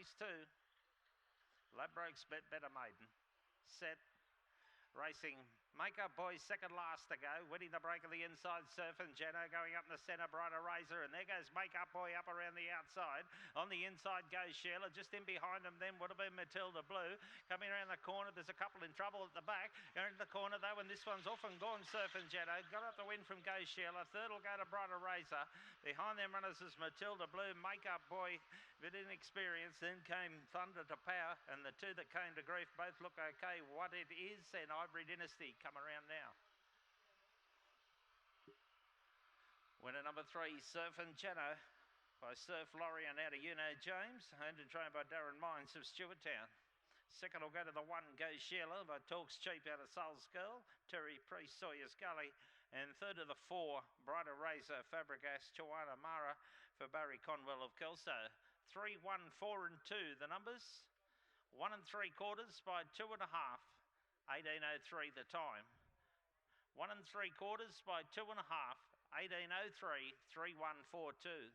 Race 2. Ladbrokes Better Maiden. Set. Racing Makeup Boy, second last to go, winning the break of the inside. Surfing Jenna going up in the centre, Brighter Razor, and there goes Makeup Boy up around the outside. On the inside goes Sheila, just in behind them then would have been Matilda Blue. Coming around the corner, there's a couple in trouble at the back. Going into the corner though, and this one's off and gone, Surfing Jenna. Got up the win from Go Sheila. Third will go to Brighter Razor. Behind them runners is Matilda Blue, Makeup Boy, a bit inexperienced. Then came Thunder to Power, and the two that came to grief both look okay. What it is, and Ivory Dynasty come around now. Winner number 3, Surfing Jenna by Surf Lorien out of Uno James, owned and trained by Darren Mines of Stewarttown. Second will go to the 1, Go Sheila by Talks Cheap out of Souls Girl, Terry Priest, Sawyer's Gully. And third of the 4, Brighter Razor, Fabregas, Chowana Mara for Barry Conwell of Kelso. 3, 1, 4 and 2, the numbers. 1 3/4 by 2.5. 18:03 the time. 1 3/4 by 2.5. 18:03 3142.